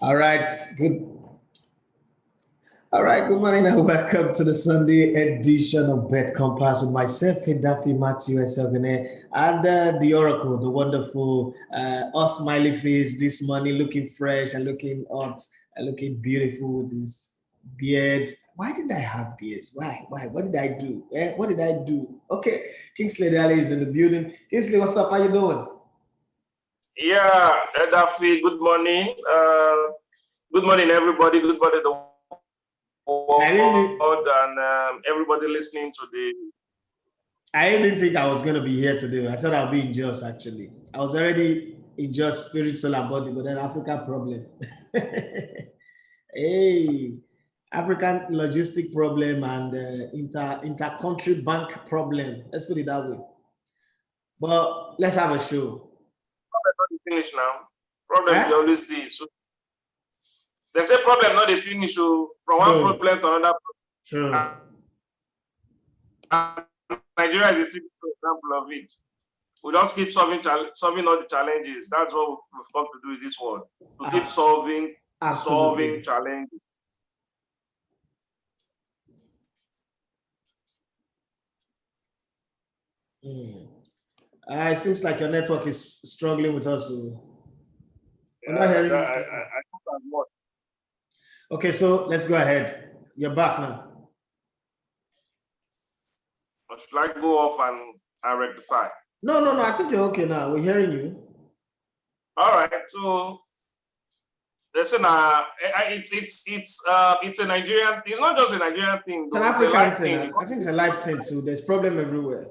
All right, good. All right, good morning and welcome to the Sunday edition of Bet Compass with myself, Daffy Matthew Selvine, and the Oracle, the wonderful us smiley face this morning, looking fresh and looking hot and looking beautiful with his beard. Why did I have beards? Why? Why? What did I do? What did I do? Okay, Kingsley Ediale is in the building. Kingsley, what's up? How you doing? Yeah, Daffy, good morning. Good morning, everybody. Good morning, the I world, didn't. and everybody listening to the. I didn't think I was going to be here today. I thought I'll be in Jos actually. I was already in Jos spirit, soul, and body, but then Africa problem. Hey, African logistic problem and inter-country bank problem. Let's put it that way. But let's have a show. Not the finish now. Problem they Eh? always this. So they say problem not the finish. So from one True. problem to another. True. And Nigeria is a typical example of it. We just keep solving all the challenges. That's what we've come to do in this world. To keep solving Absolutely. challenges. Mm. It seems like your network is struggling with us. So we're not Yeah, hearing you. I think as much. Okay, so let's go ahead. You're back now. Or should I go off and rectify? No. I think you're okay now. We're hearing you. All right. So listen, it's a Nigerian. It's not just a Nigerian thing, It's an though. It's a African life thing. thing I because think it's a life thing too. There's problem everywhere.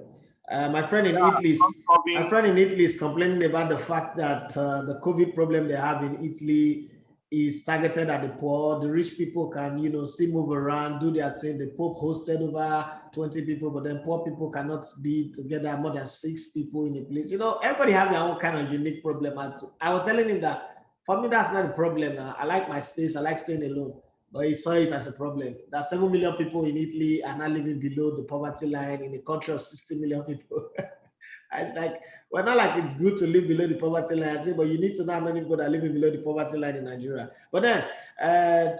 My friend in Italy, not my solving. friend in Italy is complaining about the fact that the COVID problem they have in Italy is targeted at the poor. The rich people can, still move around, do their thing. The Pope hosted over 20 people, but then poor people cannot be together more than 6 people in a place. Everybody have their own kind of unique problem. I was telling him that for me, that's not a problem. I like my space. I like staying alone. But he saw it as a problem. That 7 million people in Italy are now living below the poverty line in a country of 60 million people. It's like, well, not like it's good to live below the poverty line. I say, but you need to know how many people are living below the poverty line in Nigeria. But then,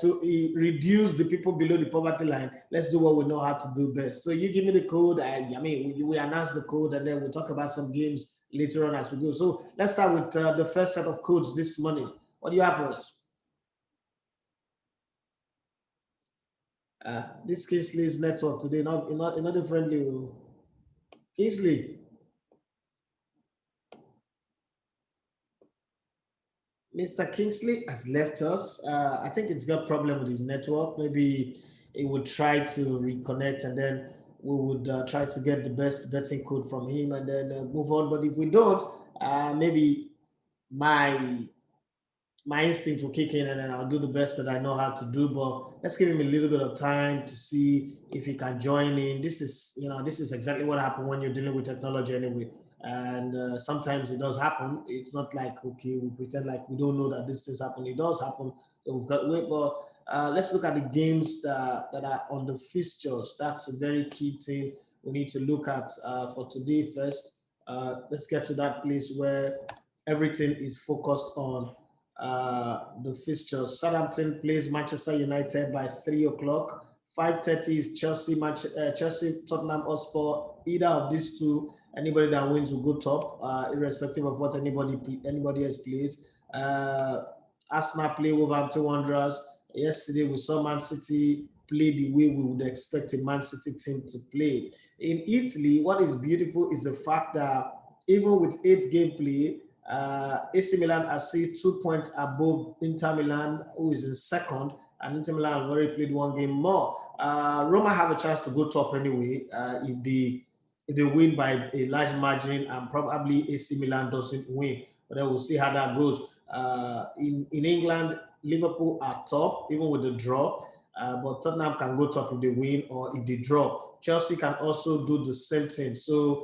to reduce the people below the poverty line, let's do what we know how to do best. So you give me the code. We announce the code, and then we'll talk about some games later on as we go. So let's start with the first set of codes this morning. What do you have for us? This Kingsley's network today, not friendly. Kingsley, Mr. Kingsley has left us. I think it's got problem with his network. Maybe he would try to reconnect, and then we would try to get the best betting code from him, and then move on. But if we don't, maybe my my instinct will kick in and then I'll do the best that I know how to do. But let's give him a little bit of time to see if he can join in. This is exactly what happens when you're dealing with technology anyway. And sometimes it does happen. It's not like, okay, we pretend like we don't know that this things happen. It does happen. So we've got to wait. But let's look at the games that are on the fixtures. That's a very key thing we need to look at for today first. Let's get to that place where everything is focused on the fixtures. Southampton plays Manchester United by 3 o'clock. 5:30 is Chelsea, Tottenham Hotspur. Either of these two, anybody that wins will go top, irrespective of what anybody else plays. Arsenal play Wolverhampton Wanderers. Yesterday we saw Man City play the way we would expect a Man City team to play. In Italy, what is beautiful is the fact that even with 8 game play, AC Milan are still 2 points above Inter Milan, who is in second, and Inter Milan have already played 1 game more. Roma have a chance to go top anyway if they win by a large margin, and probably AC Milan doesn't win. But then we'll see how that goes. In England, Liverpool are top even with the draw. But Tottenham can go top if they win or if they draw. Chelsea can also do the same thing. So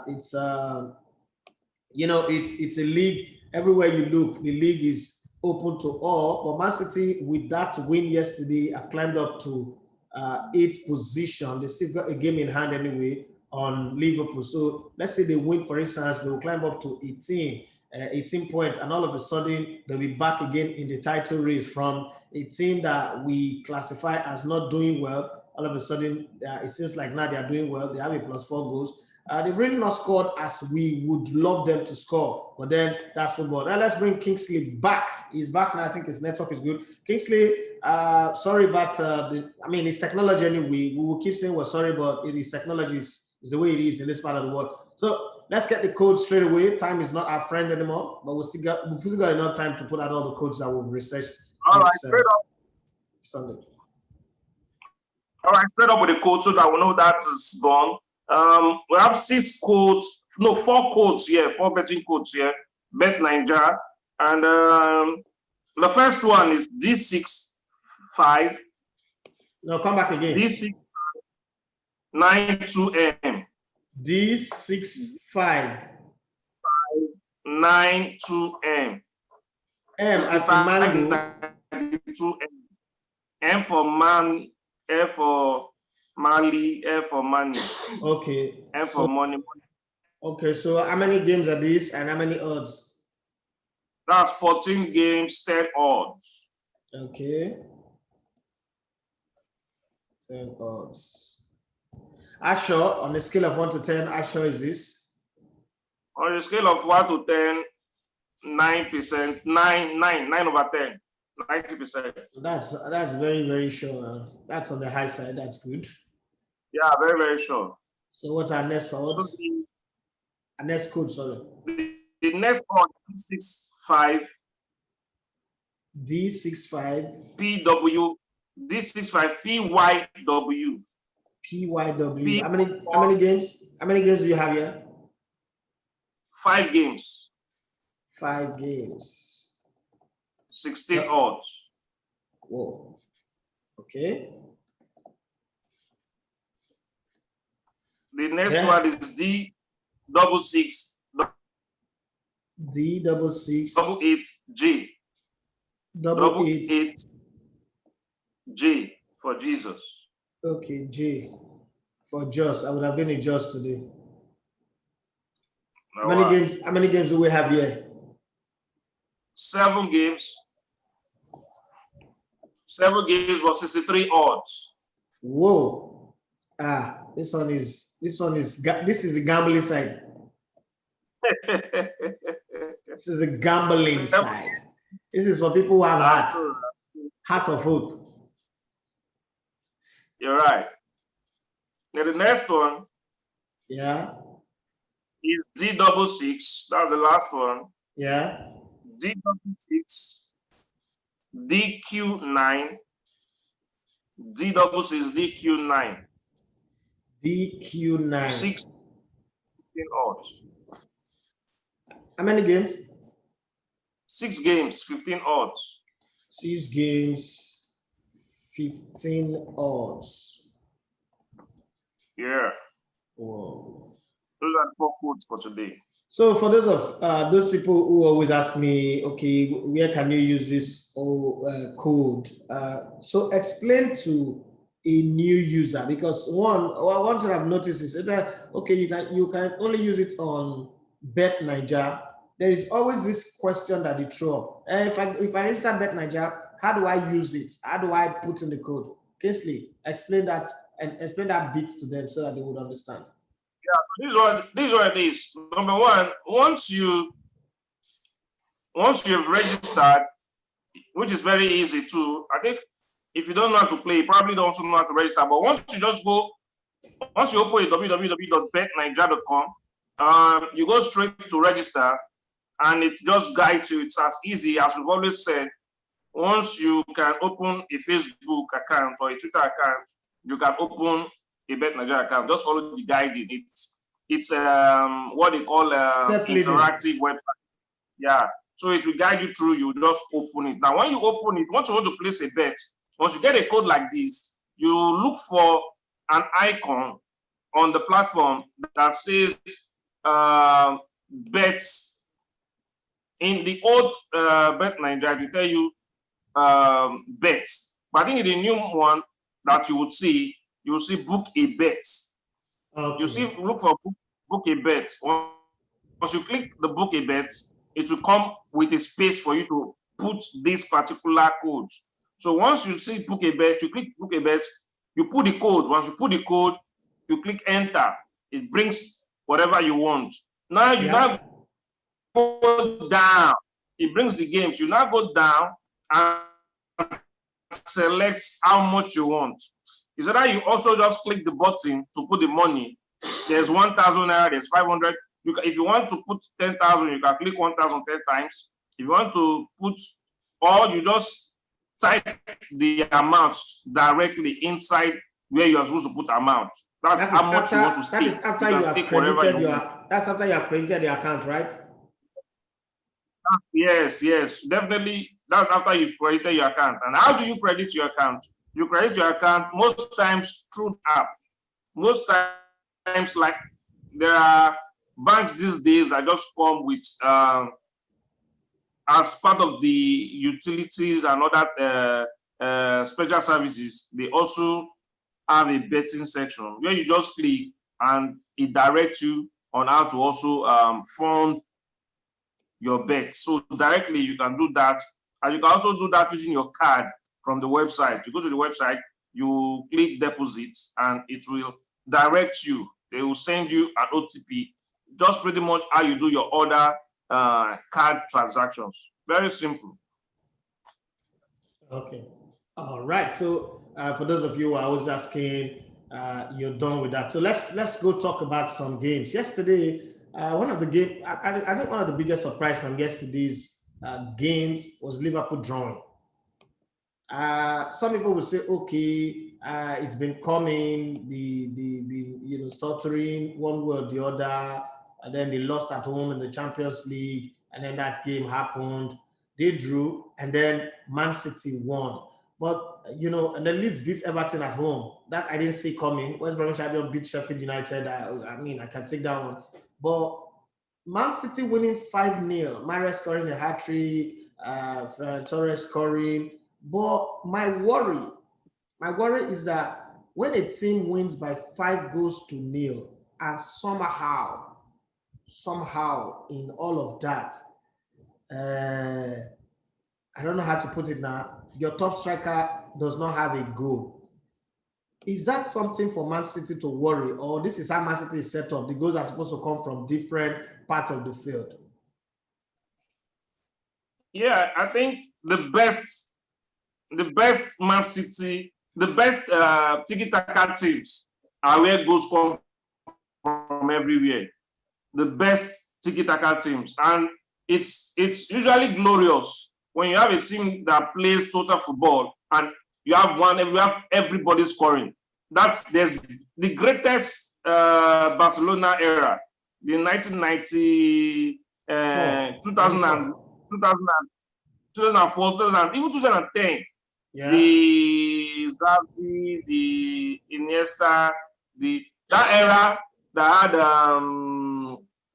it's a league. Everywhere you look, the league is open to all. But Man City, with that win yesterday, have climbed up to 8th position. They still got a game in hand anyway on Liverpool. So let's say they win, for instance, they will climb up to 18. 18 points, and all of a sudden they'll be back again in the title race from a team that we classify as not doing well. All of a sudden, it seems like now they are doing well. They have a +4 goals. They've really not scored as we would love them to score, but then that's football. Now let's bring Kingsley back. He's back now. I think his network is good. Kingsley, sorry, but it's technology anyway. We will keep saying we're sorry, but it is technology is the way it is in this part of the world. So let's get the code straight away. Time is not our friend anymore, but we've still got enough time to put out all the codes that we've researched. All right, straight up. Sunday. All right, straight up with the code so that we know that is gone. We have 4 codes here, 4 betting codes here, Bet Nigeria. And the first one is D65. No, come back again. D6592M. D6592M. M as in mango. M for man, F for Mali, F for money. Okay. F for money. Okay, so how many games are these and how many odds? That's 14 games, 10 odds. Okay. 10 odds. How sure, on a scale of 1 to 10, how sure is this? On a scale of 1 to 10, 9%, 9 over 10. 90%. That's very, very sure. That's on the high side. That's good. Yeah, very, very sure. So what's our next odds? So our next code, sorry. The next code is D65. D65. PW. D65 PYW. PYW. How many games? How many games do you have here? 5 games. 5 games. 16 odds. Whoa. Okay. The next one is D66. D66. 88G. 88G for Jesus. Okay, G for Just. I would have been a Just today. How many games do we have here? 7 games. 7 games for 63 odds. Whoa. This is a gambling side. This is a gambling side. This is for people who have heart of hope. You're right. Now the next one, yeah, is D66. That's the last one. Yeah. D66, DQ9, D66, DQ9. DQ9. 16 odds. How many games? 6 games, 15 odds. 6 games, 15 odds. Yeah. Whoa. Those are the 4 codes for today. So for those people who always ask me, okay, where can you use this code? So explain to a new user, because one thing I've noticed is that okay, you can only use it on Bet Nigeria. There is always this question that they throw up. If I register Bet Nigeria, how do I use it? How do I put in the code? Kingsley, explain that bit to them so that they would understand. Yeah, so this is what it is. Number one, once you've registered, which is very easy too. I think if you don't know how to play, you probably don't know how to register. But once you open www.betnigeria.com, you go straight to register, and it just guides you. It's as easy as we've always said. Once you can open a Facebook account or a Twitter account, you can open a Bet Nigeria account. Just follow the guiding. It's what they call interactive website. Yeah. So it will guide you through. You just open it. Now, when you open it, once you want to place a bet, once you get a code like this, you look for an icon on the platform that says bets. In the old Bet Nigeria, they tell you bets. But I think in the new one that you will see book a bet. Okay. Look for book a bet. Once you click the book a bet, it will come with a space for you to put this particular code. So once you see book a bet, you click book a bet, you put the code. Once you put the code, you click enter. It brings whatever you want. Now you now go down. It brings the games. You now go down and select how much you want. Is that you also just click the button to put the money. There's 1,000 naira, there's 500. If you want to put 10,000, you can click 1,000 10 times. If you want to put, or you just type the amount directly inside where you are supposed to put amount. That's how much you want to stake. That is after you have credited that's after you have credited the account, right? Yes, definitely. That's after you've credited your account. And how do you credit your account? You credit your account most times through the app. Most times, like there are banks these days that just come with as part of the utilities and other special services. They also have a betting section where you just click and it directs you on how to also fund your bet. So directly you can do that, and you can also do that using your card from the website. You go to the website, you click deposit, and it will direct you. They will send you an OTP, just pretty much how you do your other card transactions. Very simple. Okay. All right. So for those of you, I was asking, you're done with that. So let's go talk about some games. Yesterday, one of the games, I think one of the biggest surprise from yesterday's games was Liverpool drawing. Some people will say, okay, it's been coming, the stuttering one way or the other, and then they lost at home in the Champions League, and then that game happened. They drew, and then Man City won. But and then Leeds beat Everton at home. That I didn't see coming. West Bromwich Albion beat Sheffield United. I mean, I can take that one. But Man City winning 5-0, Mahrez scoring a hat-trick, Torres scoring. But my worry is that when a team wins by 5-0, and somehow in all of that, I don't know how to put it now, your top striker does not have a goal. Is that something for Man City to worry, or this is how Man City is set up? The goals are supposed to come from different parts of the field. Yeah, I think the best Man City, the best tiki-taka teams are where goals come from everywhere. The best tiki-taka teams, and it's usually glorious when you have a team that plays total football and you have everybody scoring. There's the greatest Barcelona era, the 1990, 2000, 2004, 2000, even 2010. Yeah. The Xavi, the Iniesta, that era that had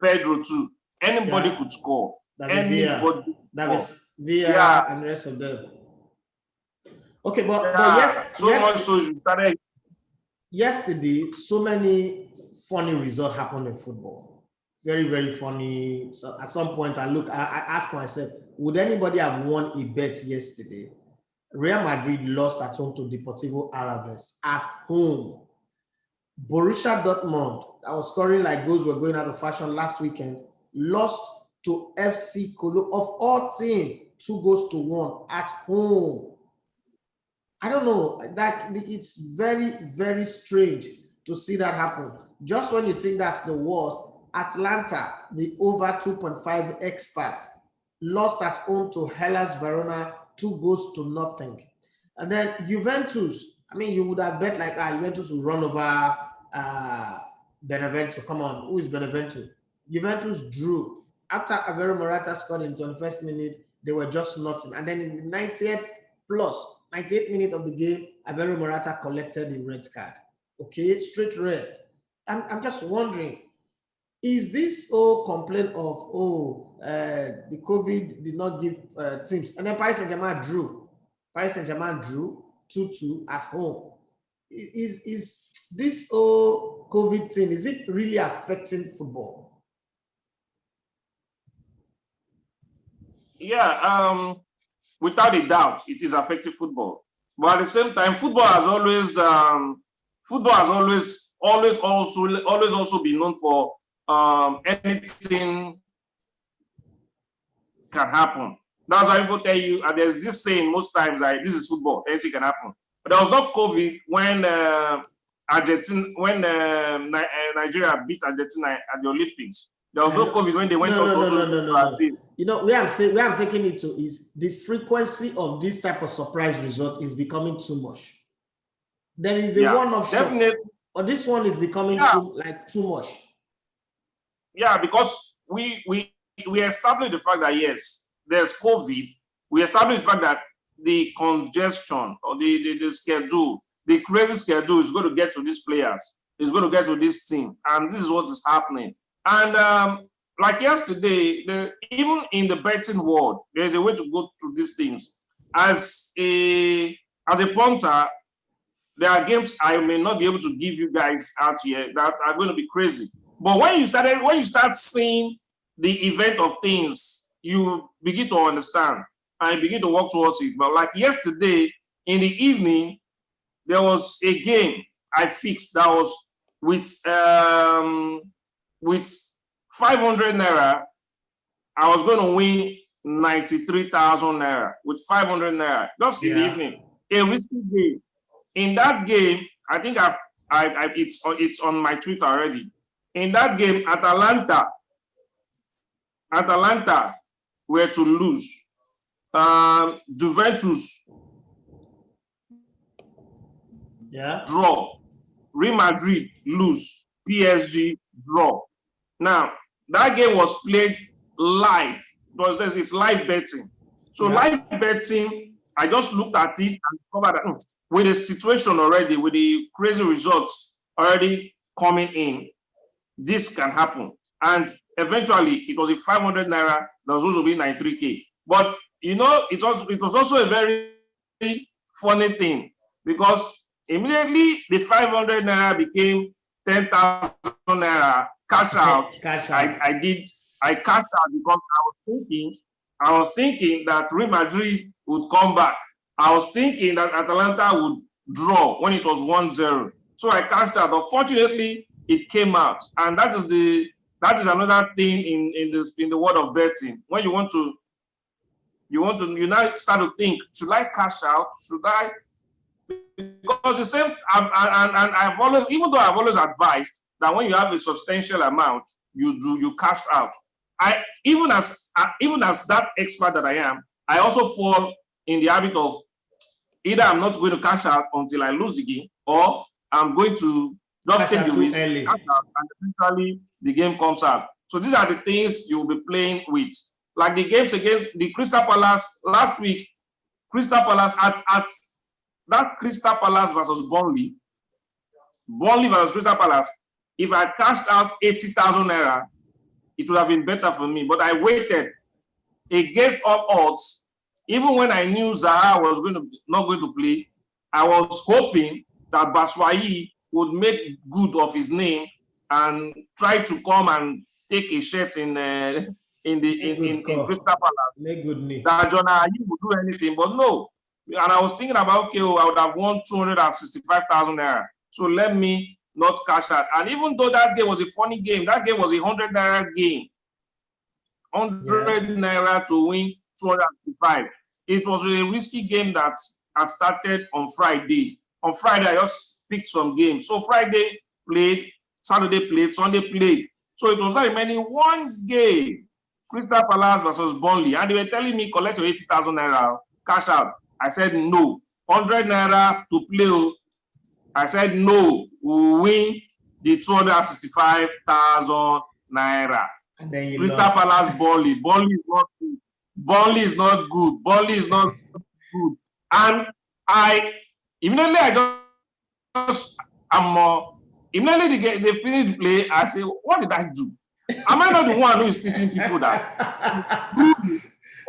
Pedro too. Anybody could score. Anybody. Villa and the rest of them. Okay, but much so you started. Yesterday, so many funny results happened in football. Very, very funny. So at some point, I ask myself, would anybody have won a bet yesterday? Real Madrid lost at home to Deportivo Alaves at home. Borussia Dortmund, that was scoring like goals were going out of fashion last weekend, lost to FC Cologne, of all teams, 2-1 at home. I don't know, that it's very, very strange to see that happen. Just when you think that's the worst, Atlanta, the over 2.5 expert, lost at home to Hellas Verona, 2-0. And then Juventus, I mean, you would have bet like Juventus will run over Benevento. Come on, who is Benevento? Juventus drew. After Alvaro Morata scored in the 21st minute, they were just nothing. And then in the 98th minute of the game, Alvaro Morata collected the red card. Okay, straight red. I'm just wondering, is this whole complaint of, the COVID did not give teams, and then Paris Saint-Germain drew. Paris Saint-Germain drew 2-2 at home. Is this whole COVID thing, is it really affecting football? Yeah, without a doubt, it is affecting football. But at the same time, football has always also been known for anything can happen. That's why people tell you, and there's this saying most times, like, this is football, anything can happen. But there was no COVID when Nigeria beat Argentina at the Olympics. There was no COVID when they went out no. You know, where I'm taking it to is the frequency of this type of surprise result is becoming too much. There is a one-off shot, but this one is becoming too much. Yeah, because we established the fact that yes, there's COVID. We established the fact that the congestion or the schedule, the crazy schedule is going to get to these players, is going to get to this team, and this is what is happening. And like yesterday, even in the betting world, there's a way to go through these things. As a punter, there are games I may not be able to give you guys out here that are going to be crazy. But when you start seeing the event of things, you begin to understand and begin to work towards it. But like yesterday in the evening, there was a game I fixed that was with 500 naira. I was going to win 93,000 naira with 500 naira just in the evening. A risky game. In that game, I think it's on my Twitter already. In that game, Atalanta were to lose. Juventus draw. Real Madrid lose. PSG draw. Now, that game was played live. It's live betting. So live betting, I just looked at it and discovered that with the situation already, with the crazy results already coming in, this can happen. And eventually, it was a 500 naira that was supposed to be 93K. But you know, it was also a very funny thing because immediately the 500 naira became 10,000 naira cash out. I cashed out because I was thinking that Real Madrid would come back. I was thinking that Atalanta would draw when it was 1-0. So I cashed out. Unfortunately, it came out. And that is another thing in the world of betting. When you now start to think, should I cash out? Should I? Because the same, and I've always, even though I've always advised that when you have a substantial amount, you cash out. Even as that expert that I am, I also fall in the habit of either I'm not going to cash out until I lose the game, or I'm going to just take the risk, cash out, and eventually the game comes out. So these are the things you'll be playing with. Like the games against the Crystal Palace last week, Crystal Palace at that Crystal Palace versus Burnley versus Crystal Palace, if I cashed out 80,000 naira, it would have been better for me. But I waited against all odds. Even when I knew Zaha was not going to play, I was hoping that Batshuayi would make good of his name and try to come and take a shirt in Crystal Palace. Make good name. That Jonah would do anything, but no. And I was thinking about, okay, I would have won 265,000 naira. So let me not cash out. And even though that game was a funny game, that game was a 100 naira game. 100 naira to win 265. It was a risky game that had started on Friday. On Friday, I just picked some games. So Friday played, Saturday played, Sunday played. So it was not remaining one game. Crystal Palace versus Burnley. And they were telling me, collect your 80,000 naira, cash out. I said no. 100 naira to play. I said no. We'll win the 265,000 naira. Crystal Palace, Burnley. Burnley is not good. Burnley is not good. Burnley is not good. And immediately immediately they finish the play. I say, what did I do? Am I not the one who is teaching people that?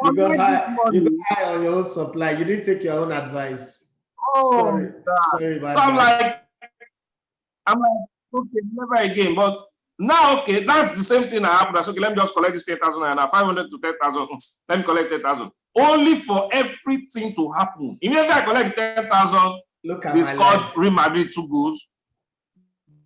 You got high on your own supply. You didn't take your own advice. Oh, sorry about that. I'm like, okay, never again. But Now, okay, that's the same thing that happened. I said, okay, let me just collect this 10,000 and 500 to 10,000. Let me collect 10,000. Only for everything to happen. Immediately I collect 10,000, they scored Real Madrid 2 goals.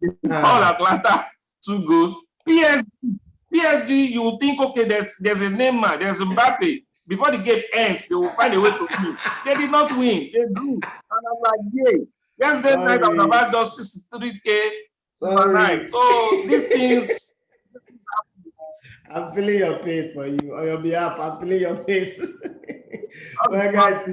They scored Atlanta 2 goals. PSG, you will think, okay, there's a Neymar, there's Mbappe. Before the game ends, they will find a way to win. They did not win. They drew. And I'm like, yay. Yesterday night, I was about just 63K per night. So these things. I'm feeling your pain for you. On your behalf, I'm feeling your pain. Well, guys,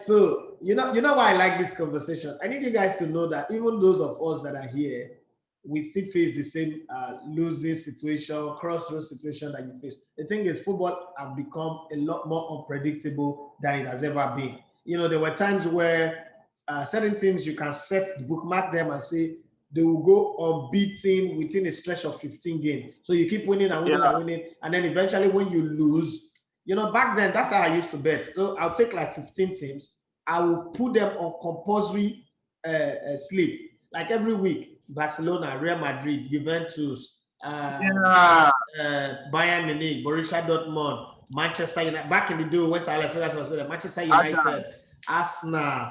so you know why I like this conversation. I need you guys to know that even those of us that are here, we still face the same losing situation, crossroads situation that you face. The thing is, football have become a lot more unpredictable than it has ever been. You know, there were times where certain teams you can set the bookmark them and say they will go unbeaten within a stretch of 15 games. So you keep winning and winning and winning, and then eventually when you lose, you know, back then that's how I used to bet. So I'll take like 15 teams, I will put them on compulsory sleep, like every week. Barcelona, Real Madrid, Juventus, Bayern Munich, Borussia Dortmund, Manchester United. Back in the day when Alex Ferguson was there, Manchester United, Arsenal,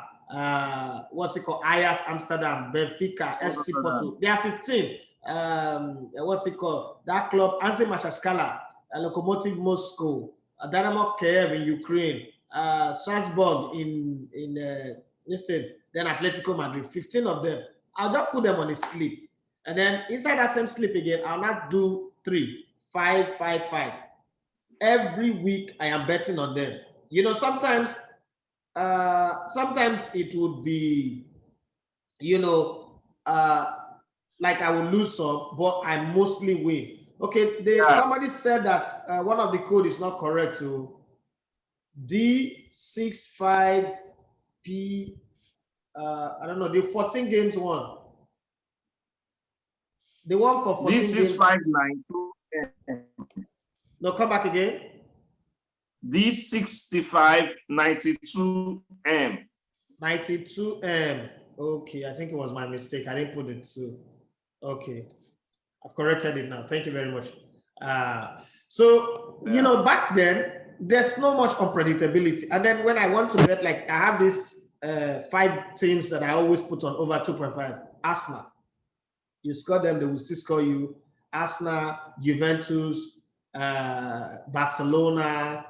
what's it called? Ajax Amsterdam, Benfica, FC Porto. They are 15. What's it called? That club, Anzi Mashashkala, Lokomotiv Moscow, Dynamo Kiev in Ukraine, Strasbourg in instead, then Atletico Madrid. 15 of them. I'll just put them on a sleep. And then inside that same sleep again, I'll not do 3, 5, 5, 5. Every week I am betting on them. You know, sometimes it would be, you know, like I will lose some, but I mostly win. Okay, somebody said that one of the code is not correct to D65P. I don't know, the 14 games one. The one for 14 This is 592. No, come back again. D6592M. 92M. Okay, I think it was my mistake. I didn't put it to. Okay, I've corrected it now. Thank you very much. So, you know, back then, there's no much unpredictability. And then when I want to bet, like I have this 5 teams that I always put on over 2.5. Arsenal. You score them, they will still score you. Arsenal, Juventus, Barcelona,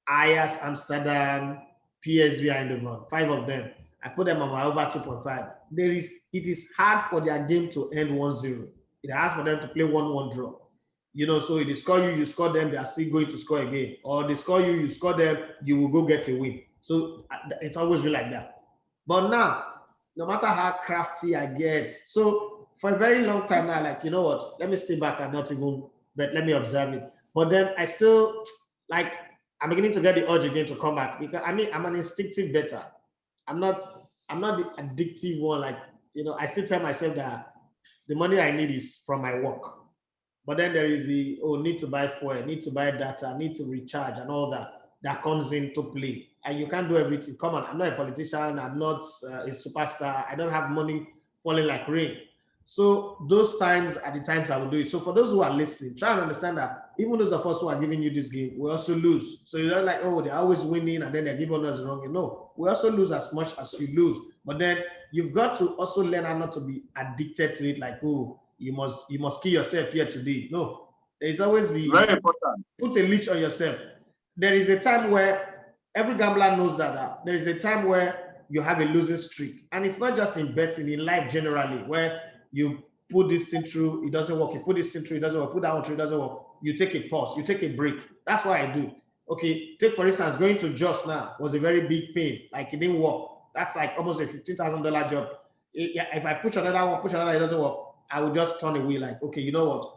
Ajax Amsterdam, PSV are in the run. 5 of them. I put them on my over 2.5. It is hard for their game to end 1-0. It has for them to play 1-1 draw. You know, so if they score you, you score them, they are still going to score again. Or they score you, you score them, you will go get a win. So it's always been like that. But now, no matter how crafty I get, so for a very long time now, like, you know what, let me stay back and not even, but let me observe it. But then I still, like, I'm beginning to get the urge again to come back because I mean, I'm an instinctive bettor. I'm not the addictive one. Like, you know, I still tell myself that the money I need is from my work. But then there is the, need to buy fuel, need to buy data, need to recharge and all that comes into play. And you can't do everything. Come on, I'm not a politician. I'm not a superstar. I don't have money falling like rain. So those times are the times I will do it. So for those who are listening, try and understand that even those of us who are giving you this game, we also lose. So you're not like, oh, they're always winning and then they're giving us wrong. No, we also lose as much as you lose. But then you've got to also learn how not to be addicted to it. Like, oh, you must kill yourself here today. No, there's always be very important. Put a leash on yourself. There is a time where every gambler knows that there is a time where you have a losing streak, and it's not just in betting, in life generally, where you put this thing through, it doesn't work. You put this thing through, it doesn't work. Put that one through, it doesn't work. You take a pause, you take a break. That's what I do. Okay, take for instance, going to Jos now was a very big pain. Like it didn't work. That's like almost a $15,000 job. If I push another one, it doesn't work, I will just turn away. Like, okay, you know what?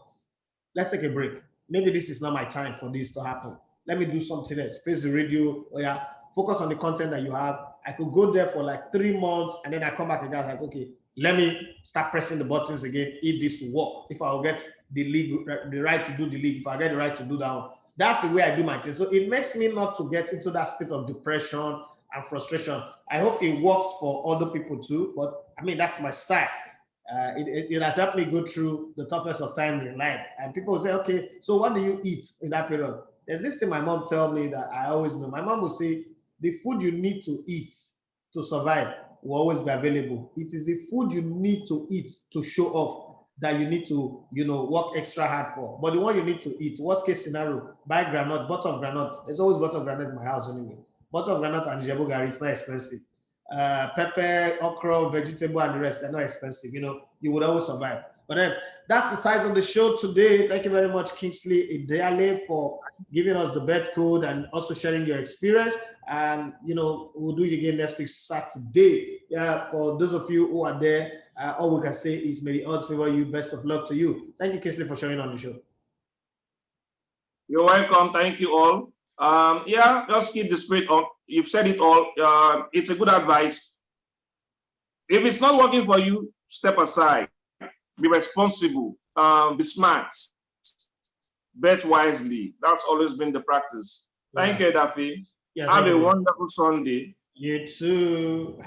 Let's take a break. Maybe this is not my time for this to happen. Let me do something else. Face the radio. Focus on the content that you have. I could go there for like 3 months and then I come back again like, okay, let me start pressing the buttons again if this will work. If I will get the league, the right to do the league, if I get the right to do that one. That's the way I do my thing. So it makes me not to get into that state of depression and frustration. I hope it works for other people too, but I mean, that's my style. It has helped me go through the toughest of times in life. And people say, okay, so what do you eat in that period? There's this thing my mom tell me that I always know. My mom will say, the food you need to eat to survive will always be available. It is the food you need to eat to show off that you need to, work extra hard for. But the one you need to eat, worst case scenario, buy granite, butter of granite. There's always butter of granite in my house anyway. Butter of granite and jebu gari is not expensive. Pepper, okra, vegetable, and the rest, they're not expensive. You would always survive. But then that's the size of the show today. Thank you very much, Kingsley Ediale, for giving us the bet code and also sharing your experience. And we'll do it again next week, Saturday. Yeah, for those of you who are there, all we can say is may the odds favor you. Best of luck to you. Thank you, Kingsley, for sharing on the show. You're welcome. Thank you all. Just keep the spirit up. You've said it all. It's a good advice. If it's not working for you, step aside. Be responsible. Be smart. Bet wisely. That's always been the practice. Thank you, Daffy. Yeah, have a wonderful Sunday. You too. Bye.